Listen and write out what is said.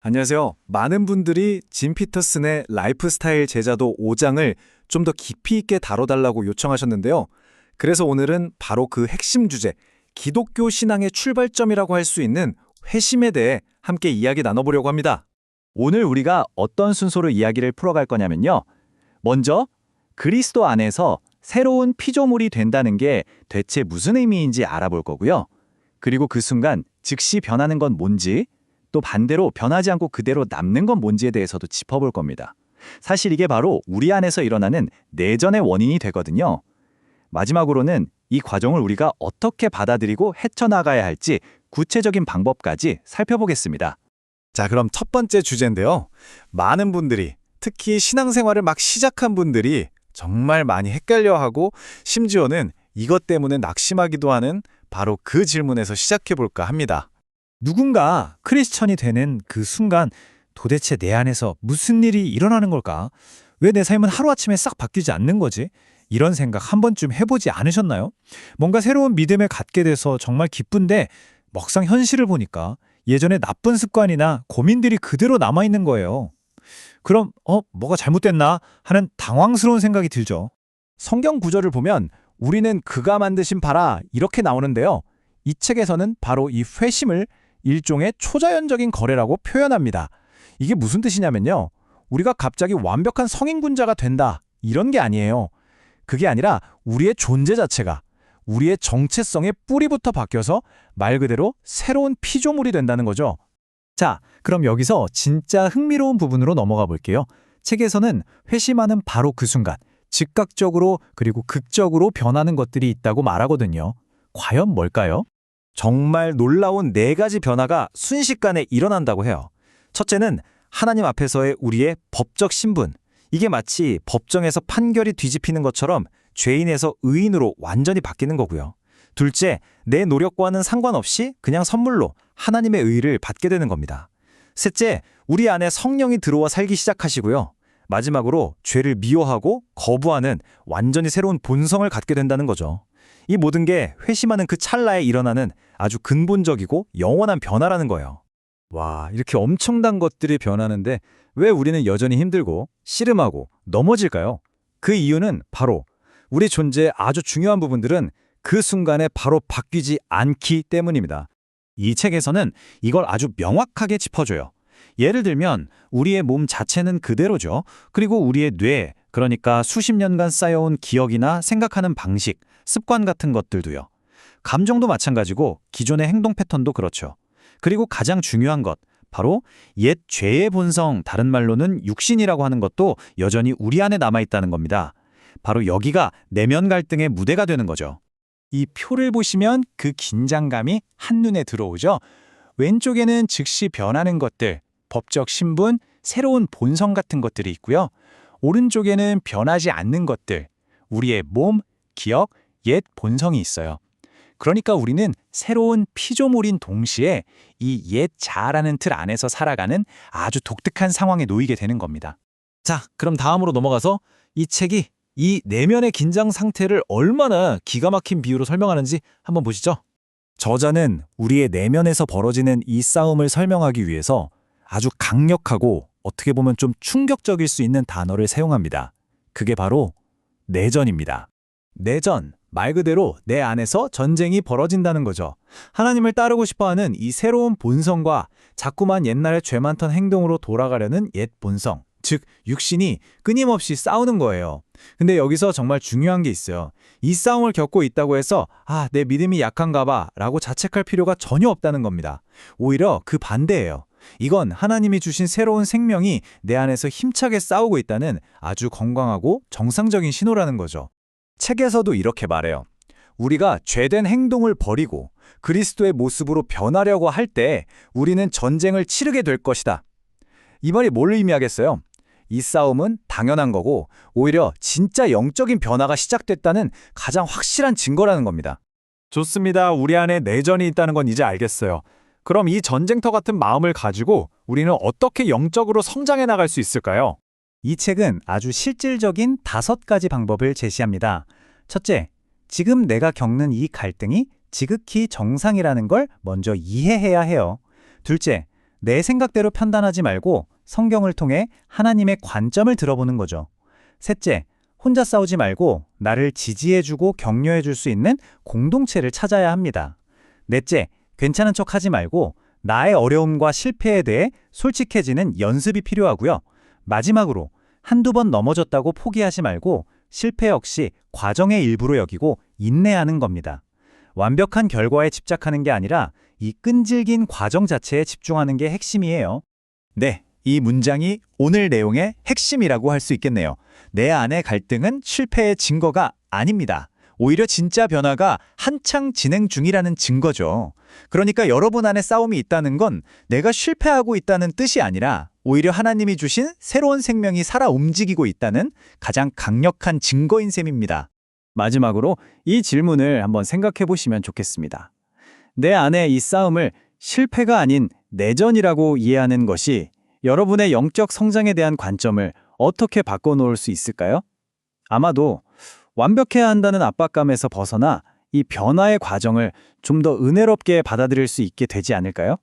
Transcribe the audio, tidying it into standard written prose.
안녕하세요. 많은 분들이 짐 피터슨의 라이프스타일 제자도 5장을 좀 더 깊이 있게 다뤄달라고 요청하셨는데요. 그래서 오늘은 바로 그 핵심 주제, 기독교 신앙의 출발점이라고 할 수 있는 회심에 대해 함께 이야기 나눠보려고 합니다. 오늘 우리가 어떤 순서로 이야기를 풀어갈 거냐면요. 먼저 그리스도 안에서 새로운 피조물이 된다는 게 대체 무슨 의미인지 알아볼 거고요. 그리고 그 순간 즉시 변하는 건 뭔지, 또 반대로 변하지 않고 그대로 남는 건 뭔지에 대해서도 짚어볼 겁니다. 사실 이게 바로 우리 안에서 일어나는 내전의 원인이 되거든요. 마지막으로는 이 과정을 우리가 어떻게 받아들이고 헤쳐나가야 할지 구체적인 방법까지 살펴보겠습니다. 자, 그럼 첫 번째 주제인데요. 많은 분들이, 특히 신앙생활을 막 시작한 분들이 정말 많이 헷갈려하고 심지어는 이것 때문에 낙심하기도 하는 바로 그 질문에서 시작해볼까 합니다. 누군가 크리스천이 되는 그 순간 도대체 내 안에서 무슨 일이 일어나는 걸까? 왜 내 삶은 하루아침에 싹 바뀌지 않는 거지? 이런 생각 한 번쯤 해보지 않으셨나요? 뭔가 새로운 믿음을 갖게 돼서 정말 기쁜데 막상 현실을 보니까 예전에 나쁜 습관이나 고민들이 그대로 남아있는 거예요. 그럼 뭐가 잘못됐나 하는 당황스러운 생각이 들죠. 성경 구절을 보면 우리는 그가 만드신 바라 이렇게 나오는데요. 이 책에서는 바로 이 회심을 일종의 초자연적인 거래라고 표현합니다. 이게 무슨 뜻이냐면요. 우리가 갑자기 완벽한 성인군자가 된다 이런 게 아니에요. 그게 아니라 우리의 존재 자체가 우리의 정체성의 뿌리부터 바뀌어서 말 그대로 새로운 피조물이 된다는 거죠. 자, 그럼 여기서 진짜 흥미로운 부분으로 넘어가 볼게요. 책에서는 회심하는 바로 그 순간, 즉각적으로 그리고 극적으로 변하는 것들이 있다고 말하거든요. 과연 뭘까요? 정말 놀라운 4가지 변화가 순식간에 일어난다고 해요. 첫째는 하나님 앞에서의 우리의 법적 신분. 이게 마치 법정에서 판결이 뒤집히는 것처럼 죄인에서 의인으로 완전히 바뀌는 거고요. 둘째, 내 노력과는 상관없이 그냥 선물로 하나님의 의를 받게 되는 겁니다. 셋째, 우리 안에 성령이 들어와 살기 시작하시고요. 마지막으로 죄를 미워하고 거부하는 완전히 새로운 본성을 갖게 된다는 거죠. 이 모든 게 회심하는 그 찰나에 일어나는 아주 근본적이고 영원한 변화라는 거예요. 와, 이렇게 엄청난 것들이 변하는데 왜 우리는 여전히 힘들고 씨름하고 넘어질까요? 그 이유는 바로 우리 존재의 아주 중요한 부분들은 그 순간에 바로 바뀌지 않기 때문입니다. 이 책에서는 이걸 아주 명확하게 짚어줘요. 예를 들면 우리의 몸 자체는 그대로죠. 그리고 우리의 뇌, 그러니까 수십 년간 쌓여온 기억이나 생각하는 방식, 습관 같은 것들도요. 감정도 마찬가지고 기존의 행동 패턴도 그렇죠. 그리고 가장 중요한 것, 바로 옛 죄의 본성, 다른 말로는 육신이라고 하는 것도 여전히 우리 안에 남아있다는 겁니다. 바로 여기가 내면 갈등의 무대가 되는 거죠. 이 표를 보시면 그 긴장감이 한눈에 들어오죠. 왼쪽에는 즉시 변하는 것들, 법적 신분, 새로운 본성 같은 것들이 있고요. 오른쪽에는 변하지 않는 것들, 우리의 몸, 기억, 옛 본성이 있어요. 그러니까 우리는 새로운 피조물인 동시에 이 옛 자아라는 틀 안에서 살아가는 아주 독특한 상황에 놓이게 되는 겁니다. 자, 그럼 다음으로 넘어가서 이 책이 이 내면의 긴장 상태를 얼마나 기가 막힌 비유로 설명하는지 한번 보시죠. 저자는 우리의 내면에서 벌어지는 이 싸움을 설명하기 위해서 아주 강력하고 어떻게 보면 좀 충격적일 수 있는 단어를 사용합니다. 그게 바로 내전입니다. 내전, 말 그대로 내 안에서 전쟁이 벌어진다는 거죠. 하나님을 따르고 싶어하는 이 새로운 본성과 자꾸만 옛날에 죄 많던 행동으로 돌아가려는 옛 본성, 즉 육신이 끊임없이 싸우는 거예요. 근데 여기서 정말 중요한 게 있어요. 이 싸움을 겪고 있다고 해서 내 믿음이 약한가 봐 라고 자책할 필요가 전혀 없다는 겁니다. 오히려 그 반대예요. 이건 하나님이 주신 새로운 생명이 내 안에서 힘차게 싸우고 있다는 아주 건강하고 정상적인 신호라는 거죠. 책에서도 이렇게 말해요. 우리가 죄된 행동을 버리고 그리스도의 모습으로 변하려고 할 때 우리는 전쟁을 치르게 될 것이다. 이 말이 뭘 의미하겠어요? 이 싸움은 당연한 거고 오히려 진짜 영적인 변화가 시작됐다는 가장 확실한 증거라는 겁니다. 좋습니다. 우리 안에 내전이 있다는 건 이제 알겠어요. 그럼 이 전쟁터 같은 마음을 가지고 우리는 어떻게 영적으로 성장해 나갈 수 있을까요? 이 책은 아주 실질적인 5가지 방법을 제시합니다. 첫째, 지금 내가 겪는 이 갈등이 지극히 정상이라는 걸 먼저 이해해야 해요. 둘째, 내 생각대로 판단하지 말고 성경을 통해 하나님의 관점을 들어보는 거죠. 셋째, 혼자 싸우지 말고 나를 지지해주고 격려해줄 수 있는 공동체를 찾아야 합니다. 넷째, 괜찮은 척 하지 말고 나의 어려움과 실패에 대해 솔직해지는 연습이 필요하고요. 마지막으로 한두 번 넘어졌다고 포기하지 말고 실패 역시 과정의 일부로 여기고 인내하는 겁니다. 완벽한 결과에 집착하는 게 아니라 이 끈질긴 과정 자체에 집중하는 게 핵심이에요. 네, 이 문장이 오늘 내용의 핵심이라고 할 수 있겠네요. 내 안의 갈등은 실패의 증거가 아닙니다. 오히려 진짜 변화가 한창 진행 중이라는 증거죠. 그러니까 여러분 안에 싸움이 있다는 건 내가 실패하고 있다는 뜻이 아니라 오히려 하나님이 주신 새로운 생명이 살아 움직이고 있다는 가장 강력한 증거인 셈입니다. 마지막으로 이 질문을 한번 생각해 보시면 좋겠습니다. 내 안에 이 싸움을 실패가 아닌 내전이라고 이해하는 것이 여러분의 영적 성장에 대한 관점을 어떻게 바꿔놓을 수 있을까요? 아마도 완벽해야 한다는 압박감에서 벗어나 이 변화의 과정을 좀 더 은혜롭게 받아들일 수 있게 되지 않을까요?